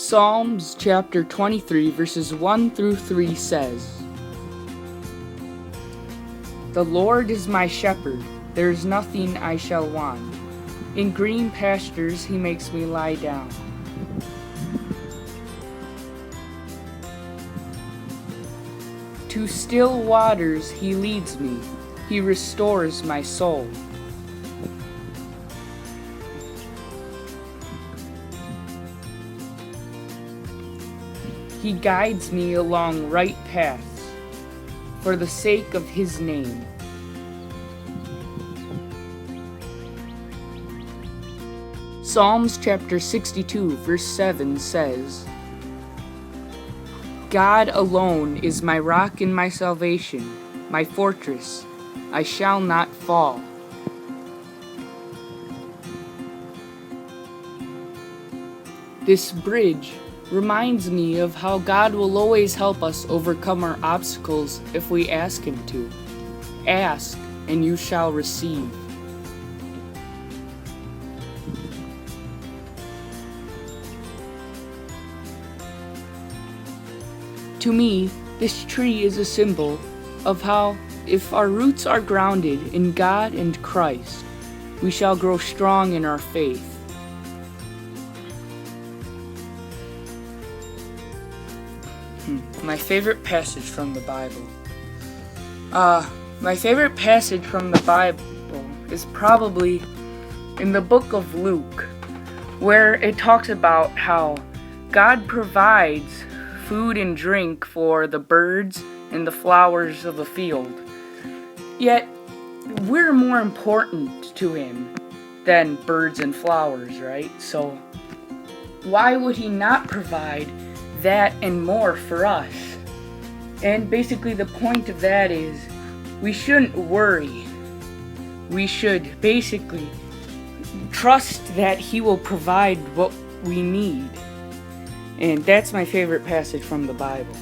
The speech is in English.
Psalms chapter 23 verses 1 through 3 says, "The Lord is my shepherd, there is nothing I shall want. In green pastures he makes me lie down. To still waters he leads me, he restores my soul. He guides me along right paths, for the sake of his name. Psalms chapter 62 verse 7 says, "God alone is my rock and my salvation, my fortress, I shall not fall." This bridge reminds me of how God will always help us overcome our obstacles if we ask Him to. Ask, and you shall receive. To me, this tree is a symbol of how, if our roots are grounded in God and Christ, we shall grow strong in our faith. My favorite passage from the Bible. My favorite passage from the Bible is probably in the book of Luke, where it talks about how God provides food and drink for the birds and the flowers of the field. Yet, we're more important to Him than birds and flowers, right? So, why would He not provide that and more for us? And basically the point of that is we shouldn't worry. We should basically trust that He will provide what we need. And that's my favorite passage from the Bible.